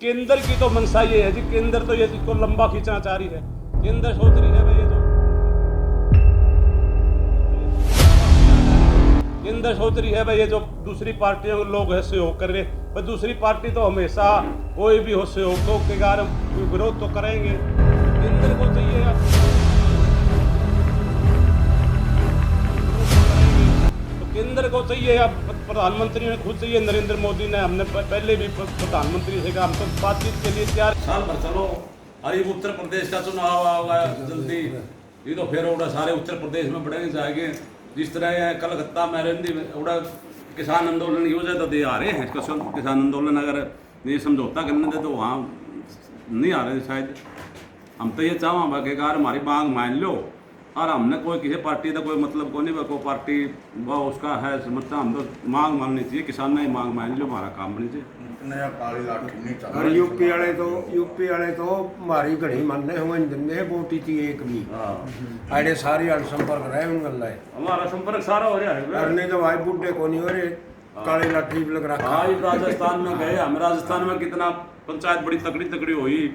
केंद्र की तो मंशा ये है जी, केंद्र तो ये इसको लंबा खींचना चाह रही है। केंद्र सोच रही है भाई ये जो केंद्र सोच रही है भाई ये जो दूसरी पार्टियों के लोग है सहयोग कर रहे, पर दूसरी पार्टी तो हमेशा कोई भी हो सहयोग तो के कारण विरोध तो करेंगे। केंद्र को चाहिए तो केंद्र को चाहिए अब प्रधानमंत्री ने खुद चाहिए, नरेंद्र मोदी ने, हमने पहले भी प्रधानमंत्री से कहा हम तो बातचीत के लिए तैयार। साल भर चलो, अरे उत्तर प्रदेश का चुनाव आएगा जल्दी, ये तो फिर उड़ा सारे उत्तर प्रदेश में बढ़ेंगे जाएंगे। जिस तरह है कलकत्ता में रहती उड़ा किसान आंदोलन की वजह तो दे आ रहे हैं, किसान आंदोलन अगर ये समझौता करने दे तो वहाँ नहीं आ रहे शायद। हम तो ये चाहो बेकार हमारी मांग मान लो, और हमने कोई किसी पार्टी का कोई मतलब को नहीं, कोई पार्टी वो उसका है मतलब हम तो मांग माननी चाहिए, किसान ने मांग मान लो, हमारा काम बनी चाहिए। और यूपी वाले तो मारी घड़ी मानने हुए दिंदे वोट ही एक भी आड़े सारी अल संपर्क रहे उन गल्ला है, हमारा संपर्क सारा हो रहा है। नहीं तो भाई बुड्ढे को नहीं हो रहे, काले लाठी लग रखा। हाँ राजस्थान में गए हम, राजस्थान में कितना पंचायत बड़ी तकड़ी हुई,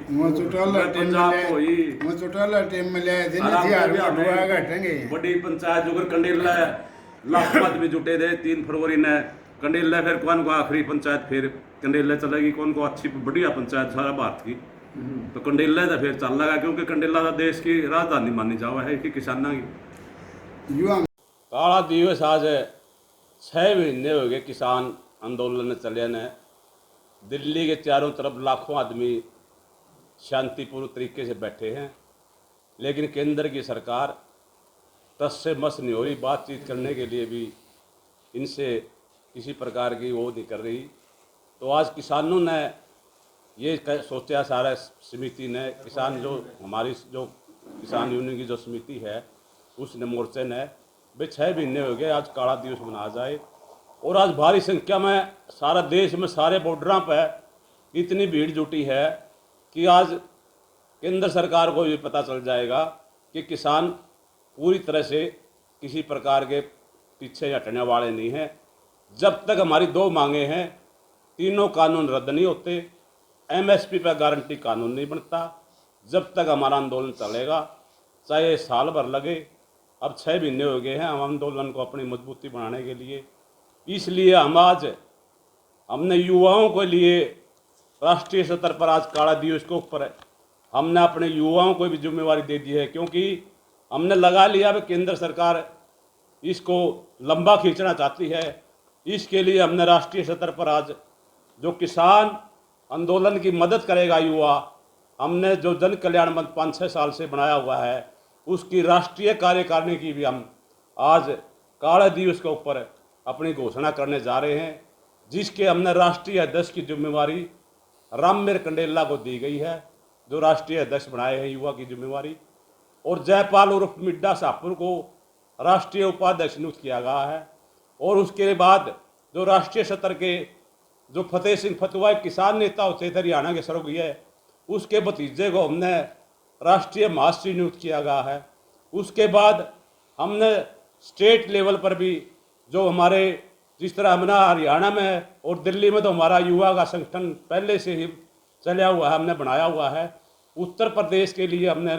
बड़ी पंचायत जो कंडेला लाखों आदमी जुटे थे 3 फरवरी ने कंडेला, फिर कौन को आखिरी पंचायत फिर कंडेला चलेगी, कौन को अच्छी बढ़िया पंचायत सारा भारत की तो कंडेला था फिर चल लगा, क्योंकि कंडेला का देश की राजधानी मानी जावा है कि किसानों की। काला दिवस आज 6 महीने हो गए किसान आंदोलन चले ने, दिल्ली के चारों तरफ लाखों आदमी शांतिपूर्ण तरीके से बैठे हैं, लेकिन केंद्र की सरकार टस से मस नहीं हो रही, बातचीत करने के लिए भी इनसे किसी प्रकार की वो नहीं कर रही। तो आज किसानों ने ये सोचा, सारा समिति ने, किसान जो हमारी जो किसान यूनियन की जो समिति है उसने, मोर्चे ने भाई 6 महीने हो गए आज काला दिवस मनाया जाए, और आज भारी संख्या में सारा देश में सारे बॉर्डरों पर इतनी भीड़ जुटी है कि आज केंद्र सरकार को भी पता चल जाएगा कि किसान पूरी तरह से किसी प्रकार के पीछे हटने वाले नहीं हैं। जब तक हमारी 2 मांगे हैं, तीनों कानून रद्द नहीं होते, एमएसपी पर गारंटी कानून नहीं बनता, जब तक हमारा आंदोलन चलेगा, चाहे साल भर लगे। अब 6 महीने हो गए हैं हम आंदोलन को अपनी मजबूती बनाने के लिए, इसलिए हम आज हमने युवाओं के लिए राष्ट्रीय स्तर पर आज काला दिवस के ऊपर हमने अपने युवाओं को भी जिम्मेवारी दे दी है, क्योंकि हमने लगा लिया कि केंद्र सरकार इसको लंबा खींचना चाहती है। इसके लिए हमने राष्ट्रीय स्तर पर आज जो किसान आंदोलन की मदद करेगा युवा, हमने जो जन कल्याण मंच 5-6 साल से बनाया हुआ है उसकी राष्ट्रीय कार्यकारिणी की भी हम आज काला दिवस के ऊपर अपनी घोषणा करने जा रहे हैं, जिसके हमने राष्ट्रीय अध्यक्ष की जिम्मेवारी रामवीर कंडेला को दी गई है, जो राष्ट्रीय अध्यक्ष बनाए हैं युवा की जिम्मेवारी, और जयपाल उर्फ मिड्डा शाहपुर को राष्ट्रीय उपाध्यक्ष नियुक्त किया गया है। और उसके बाद जो राष्ट्रीय स्तर के जो फतेह सिंह फतुहा किसान नेता होते थे हरियाणा के स्वर्गीय, उसके भतीजे को हमने राष्ट्रीय महासचिव नियुक्त किया गया है। उसके बाद हमने स्टेट लेवल पर भी जो हमारे, जिस तरह हमने हरियाणा में और दिल्ली में तो हमारा युवा का संगठन पहले से ही चला हुआ है, हमने बनाया हुआ है। उत्तर प्रदेश के लिए हमने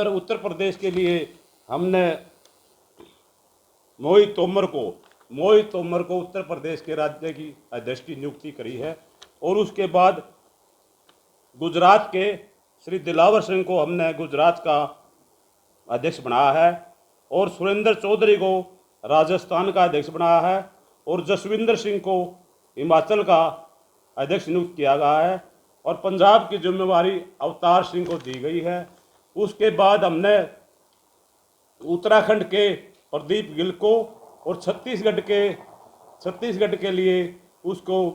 उत्तर प्रदेश के लिए हमने मोहित तोमर को उत्तर प्रदेश के राज्य की अध्यक्ष की नियुक्ति करी है। और उसके बाद गुजरात के श्री दिलावर सिंह को हमने गुजरात का अध्यक्ष बनाया है, और सुरेंद्र चौधरी को राजस्थान का अध्यक्ष बनाया है, और जसविंदर सिंह को हिमाचल का अध्यक्ष नियुक्त किया गया है, और पंजाब की जिम्मेवारी अवतार सिंह को दी गई है। उसके बाद हमने उत्तराखंड के प्रदीप गिल को, और छत्तीसगढ़ के लिए उसको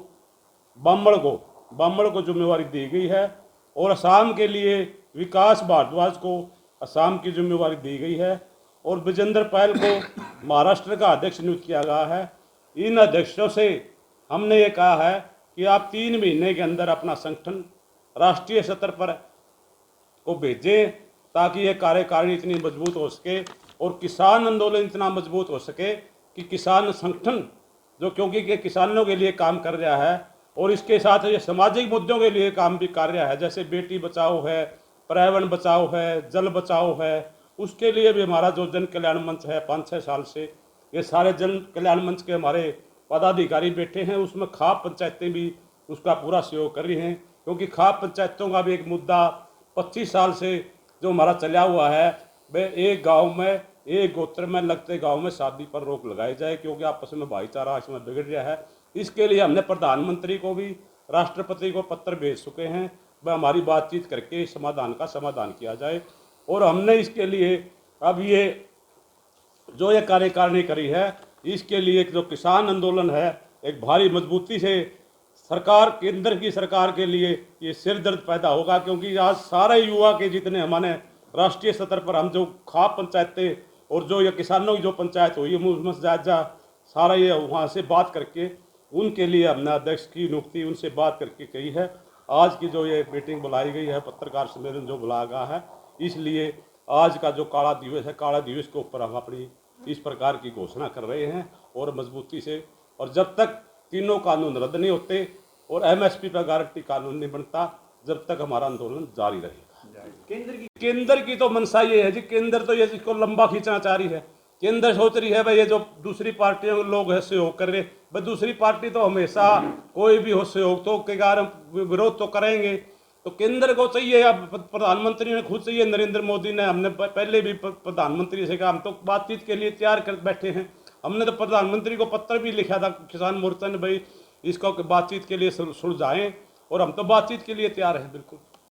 बामड़ को जिम्मेवारी दी गई है, और असम के लिए विकास भारद्वाज को असम की जिम्मेवारी दी गई है, और विजेंद्र पायल को महाराष्ट्र का अध्यक्ष नियुक्त किया गया है। इन अध्यक्षों से हमने ये कहा है कि आप 3 महीने के अंदर अपना संगठन राष्ट्रीय स्तर पर को भेजें, ताकि ये कार्यकारिणी इतनी मजबूत हो सके और किसान आंदोलन इतना मजबूत हो सके कि किसान संगठन जो, क्योंकि किसानों के लिए काम कर रहा है, और इसके साथ ये सामाजिक मुद्दों के लिए काम भी कर रहा है, जैसे बेटी बचाओ है, पर्यावरण बचाओ है, जल बचाओ है। उसके लिए भी हमारा जो जन कल्याण मंच है 5-6 साल से, ये सारे जन कल्याण मंच के हमारे पदाधिकारी बैठे हैं, उसमें खाप पंचायतें भी उसका पूरा सहयोग कर रही हैं, क्योंकि खाप पंचायतों का भी एक मुद्दा 25 साल से जो हमारा चला हुआ है, वे एक गांव में एक गोत्र में लगते गांव में शादी पर रोक लगाई जाए, क्योंकि आपस में भाईचारा इसमें बिगड़ रहा है। इसके लिए हमने प्रधानमंत्री को भी, राष्ट्रपति को पत्र भेज चुके हैं, वह हमारी बातचीत करके समाधान का समाधान किया जाए। और हमने इसके लिए अब ये जो ये कार्यकारिणी करी है, इसके लिए जो किसान आंदोलन है एक भारी मजबूती से सरकार, केंद्र की सरकार के लिए ये सिर दर्द पैदा होगा, क्योंकि आज सारे युवा के जितने हमारे राष्ट्रीय स्तर पर हम जो खाप पंचायतें और जो ये किसानों की जो पंचायत हुई है मुहम्मद जायजा, सारा ये वहाँ से बात करके उनके लिए हमने अध्यक्ष की नियुक्ति उनसे बात करके कही है। आज की जो ये मीटिंग बुलाई गई है, पत्रकार सम्मेलन जो बुलाया गया है, इसलिए आज का जो काला दिवस है, काला दिवस के ऊपर हम अपनी इस प्रकार की घोषणा कर रहे हैं और मजबूती से। और जब तक तीनों कानून रद्द नहीं होते और MSP पर गारंटी कानून नहीं बनता, जब तक हमारा आंदोलन जारी रहेगा। केंद्र की तो मंशा ये है जी, केंद्र तो ये इसको लंबा खींचना चाह रही है। केंद्र सोच रही है भाई ये जो दूसरी पार्टियों के लोग है सहयोग कर रहे, भाई दूसरी पार्टी तो हमेशा कोई भी हो सहयोग तो के कारण विरोध तो करेंगे। तो केंद्र को चाहिए, अब प्रधानमंत्री ने खुद चाहिए, नरेंद्र मोदी ने, हमने पहले भी प्रधानमंत्री से कहा हम तो बातचीत के लिए तैयार कर बैठे हैं। हमने तो प्रधानमंत्री को पत्र भी लिखा था किसान मोर्चा ने, भाई इसको बातचीत के लिए सुलझाएं, और हम तो बातचीत के लिए तैयार हैं बिल्कुल।